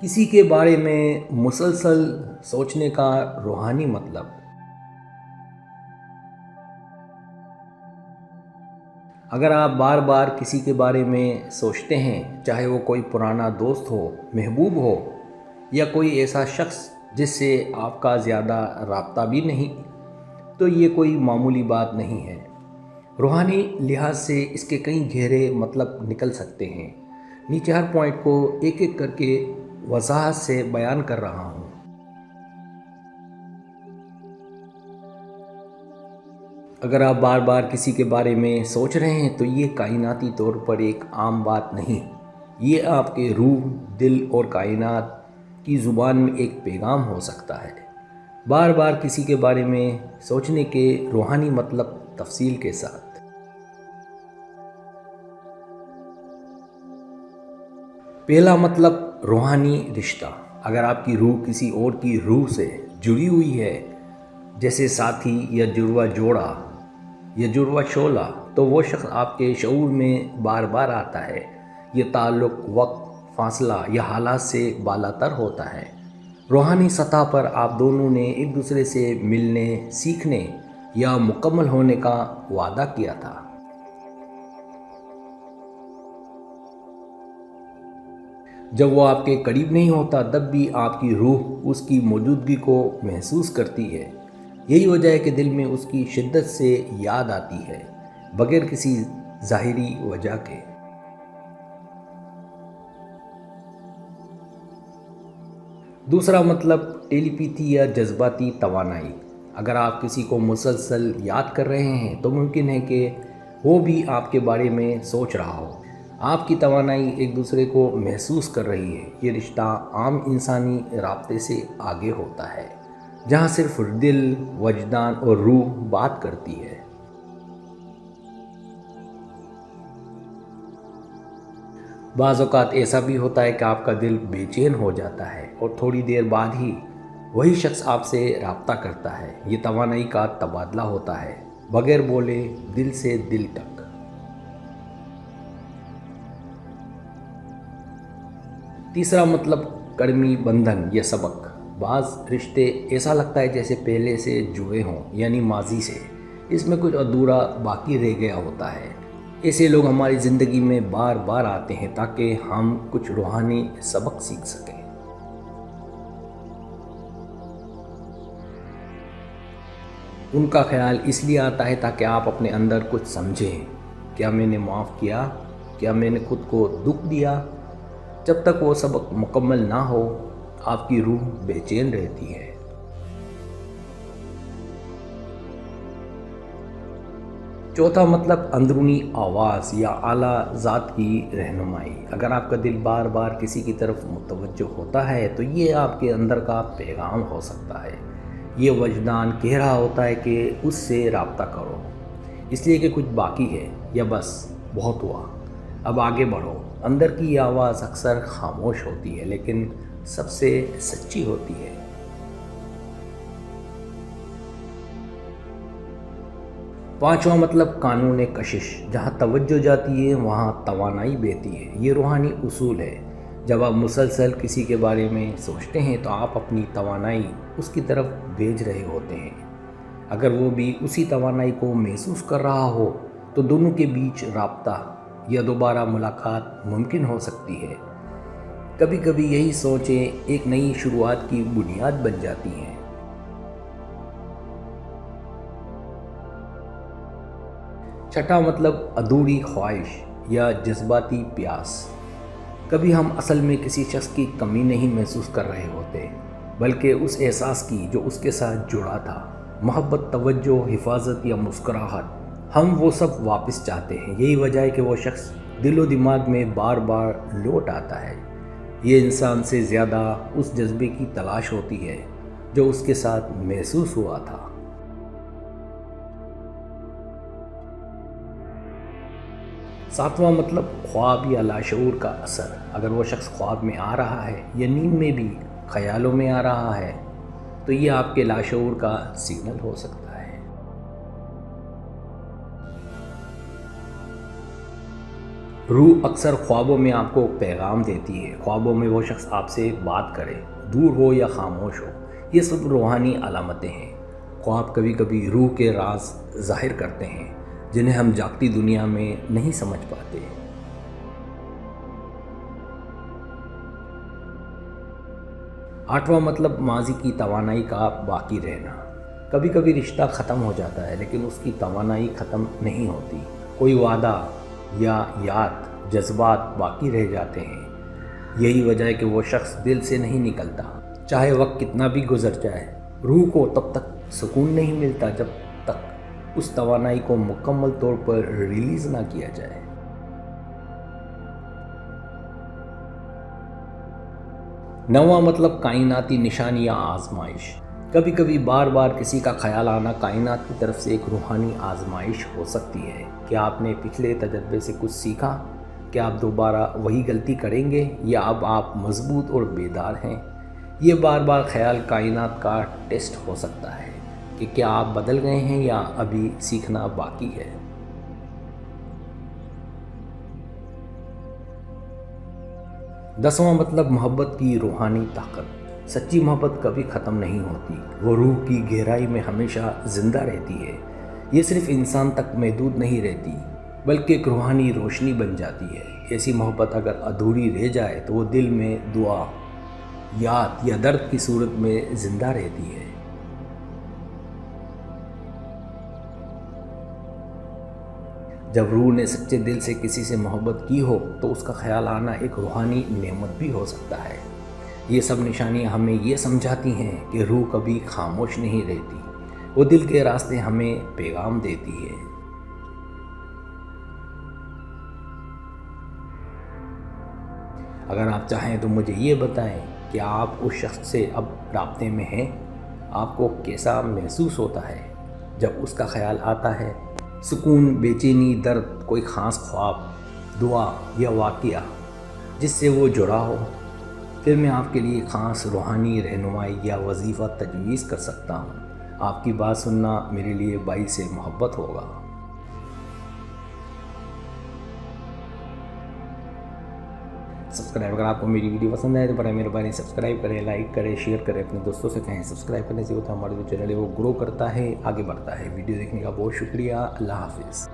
کسی کے بارے میں مسلسل سوچنے کا روحانی مطلب۔ اگر آپ بار بار کسی کے بارے میں سوچتے ہیں، چاہے وہ کوئی پرانا دوست ہو، محبوب ہو، یا کوئی ایسا شخص جس سے آپ کا زیادہ رابطہ بھی نہیں، تو یہ کوئی معمولی بات نہیں ہے۔ روحانی لحاظ سے اس کے کئی گہرے مطلب نکل سکتے ہیں۔ نیچے ہر پوائنٹ کو ایک ایک کر کے وضاحت سے بیان کر رہا ہوں۔ اگر آپ بار بار کسی کے بارے میں سوچ رہے ہیں تو یہ کائناتی طور پر ایک عام بات نہیں، یہ آپ کے روح، دل اور کائنات کی زبان میں ایک پیغام ہو سکتا ہے۔ بار بار کسی کے بارے میں سوچنے کے روحانی مطلب تفصیل کے ساتھ۔ پہلا مطلب روحانی رشتہ۔ اگر آپ کی روح کسی اور کی روح سے جڑی ہوئی ہے، جیسے ساتھی یا جڑواں جوڑا یا جڑواں شعلہ، تو وہ شخص آپ کے شعور میں بار بار آتا ہے۔ یہ تعلق وقت، فاصلہ یا حالات سے بالا تر ہوتا ہے۔ روحانی سطح پر آپ دونوں نے ایک دوسرے سے ملنے، سیکھنے یا مکمل ہونے کا وعدہ کیا تھا۔ جب وہ آپ کے قریب نہیں ہوتا تب بھی آپ کی روح اس کی موجودگی کو محسوس کرتی ہے۔ یہی وجہ ہے کہ دل میں اس کی شدت سے یاد آتی ہے، بغیر کسی ظاہری وجہ کے۔ دوسرا مطلب ٹیلی پیتھی یا جذباتی توانائی۔ اگر آپ کسی کو مسلسل یاد کر رہے ہیں تو ممکن ہے کہ وہ بھی آپ کے بارے میں سوچ رہا ہو۔ آپ کی توانائی ایک دوسرے کو محسوس کر رہی ہے۔ یہ رشتہ عام انسانی رابطے سے آگے ہوتا ہے، جہاں صرف دل، وجدان اور روح بات کرتی ہے۔ بعض اوقات ایسا بھی ہوتا ہے کہ آپ کا دل بے چین ہو جاتا ہے اور تھوڑی دیر بعد ہی وہی شخص آپ سے رابطہ کرتا ہے۔ یہ توانائی کا تبادلہ ہوتا ہے، بغیر بولے، دل سے دل تک۔ تیسرا مطلب کرمی بندھن یا سبق۔ بعض رشتے ایسا لگتا ہے جیسے پہلے سے جڑے ہوں، یعنی ماضی سے، اس میں کچھ ادھورا باقی رہ گیا ہوتا ہے۔ ایسے لوگ ہماری زندگی میں بار بار آتے ہیں تاکہ ہم کچھ روحانی سبق سیکھ سکیں۔ ان کا خیال اس لیے آتا ہے تاکہ آپ اپنے اندر کچھ سمجھیں۔ کیا میں نے معاف کیا؟ کیا میں نے خود کو دکھ دیا؟ جب تک وہ سبق مکمل نہ ہو، آپ کی روح بے چین رہتی ہے۔ چوتھا مطلب اندرونی آواز یا اعلیٰ ذات کی رہنمائی۔ اگر آپ کا دل بار بار کسی کی طرف متوجہ ہوتا ہے تو یہ آپ کے اندر کا پیغام ہو سکتا ہے۔ یہ وجدان کہہ رہا ہوتا ہے کہ اس سے رابطہ کرو، اس لیے کہ کچھ باقی ہے، یا بس بہت ہوا، اب آگے بڑھو۔ اندر کی یہ آواز اکثر خاموش ہوتی ہے، لیکن سب سے سچی ہوتی ہے۔ پانچواں مطلب قانون کشش۔ جہاں توجہ جاتی ہے وہاں توانائی بہتی ہے۔ یہ روحانی اصول ہے۔ جب آپ مسلسل کسی کے بارے میں سوچتے ہیں تو آپ اپنی توانائی اس کی طرف بھیج رہے ہوتے ہیں۔ اگر وہ بھی اسی توانائی کو محسوس کر رہا ہو تو دونوں کے بیچ رابطہ یا دوبارہ ملاقات ممکن ہو سکتی ہے۔ کبھی کبھی یہی سوچیں ایک نئی شروعات کی بنیاد بن جاتی ہیں۔ چھٹا مطلب ادھوری خواہش یا جذباتی پیاس۔ کبھی ہم اصل میں کسی شخص کی کمی نہیں محسوس کر رہے ہوتے، بلکہ اس احساس کی جو اس کے ساتھ جڑا تھا۔ محبت، توجہ، حفاظت یا مسکراہٹ، ہم وہ سب واپس چاہتے ہیں۔ یہی وجہ ہے کہ وہ شخص دل و دماغ میں بار بار لوٹ آتا ہے۔ یہ انسان سے زیادہ اس جذبے کی تلاش ہوتی ہے جو اس کے ساتھ محسوس ہوا تھا۔ ساتواں مطلب خواب یا لاشعور کا اثر۔ اگر وہ شخص خواب میں آ رہا ہے یا نیند میں بھی خیالوں میں آ رہا ہے تو یہ آپ کے لاشعور کا سگنل ہو سکتا ہے۔ روح اکثر خوابوں میں آپ کو پیغام دیتی ہے۔ خوابوں میں وہ شخص آپ سے بات کرے، دور ہو یا خاموش ہو، یہ سب روحانی علامتیں ہیں۔ خواب کبھی کبھی روح کے راز ظاہر کرتے ہیں جنہیں ہم جاگتی دنیا میں نہیں سمجھ پاتے۔ آٹھواں مطلب ماضی کی توانائی کا باقی رہنا۔ کبھی کبھی رشتہ ختم ہو جاتا ہے لیکن اس کی توانائی ختم نہیں ہوتی۔ کوئی وعدہ یا یاد، جذبات باقی رہ جاتے ہیں۔ یہی وجہ ہے کہ وہ شخص دل سے نہیں نکلتا، چاہے وقت کتنا بھی گزر جائے۔ روح کو تب تک سکون نہیں ملتا جب تک اس توانائی کو مکمل طور پر ریلیز نہ کیا جائے۔ نواں مطلب کائناتی نشانی یا آزمائش۔ کبھی کبھی بار بار کسی کا خیال آنا کائنات کی طرف سے ایک روحانی آزمائش ہو سکتی ہے۔ کیا آپ نے پچھلے تجربے سے کچھ سیکھا؟ کیا آپ دوبارہ وہی غلطی کریں گے یا اب آپ مضبوط اور بیدار ہیں؟ یہ بار بار خیال کائنات کا ٹیسٹ ہو سکتا ہے کہ کیا آپ بدل گئے ہیں یا ابھی سیکھنا باقی ہے۔ 10واں مطلب محبت کی روحانی طاقت۔ سچی محبت کبھی ختم نہیں ہوتی، وہ روح کی گہرائی میں ہمیشہ زندہ رہتی ہے۔ یہ صرف انسان تک محدود نہیں رہتی بلکہ ایک روحانی روشنی بن جاتی ہے۔ ایسی محبت اگر ادھوری رہ جائے تو وہ دل میں دعا، یاد یا درد کی صورت میں زندہ رہتی ہے۔ جب روح نے سچے دل سے کسی سے محبت کی ہو تو اس کا خیال آنا ایک روحانی نعمت بھی ہو سکتا ہے۔ یہ سب نشانیاں ہمیں یہ سمجھاتی ہیں کہ روح کبھی خاموش نہیں رہتی، وہ دل کے راستے ہمیں پیغام دیتی ہے۔ اگر آپ چاہیں تو مجھے یہ بتائیں کہ آپ اس شخص سے اب رابطے میں ہیں؟ آپ کو کیسا محسوس ہوتا ہے جب اس کا خیال آتا ہے؟ سکون، بے چینی، درد، کوئی خاص خواب، دعا یا واقعہ جس سے وہ جڑا ہو؟ پھر میں آپ کے لیے خاص روحانی رہنمائی یا وظیفہ تجویز کر سکتا ہوں۔ آپ کی بات سننا میرے لیے باعث محبت ہوگا۔ سبسکرائب، اگر آپ کو میری ویڈیو پسند آئے تو برائے مہربانی سبسکرائب کریں، لائک کریں، شیئر کریں، اپنے دوستوں سے کہیں۔ سبسکرائب کرنے سے ہوتا ہے ہمارا جو چینل ہے وہ گرو کرتا ہے، آگے بڑھتا ہے۔ ویڈیو دیکھنے کا بہت شکریہ۔ اللہ حافظ۔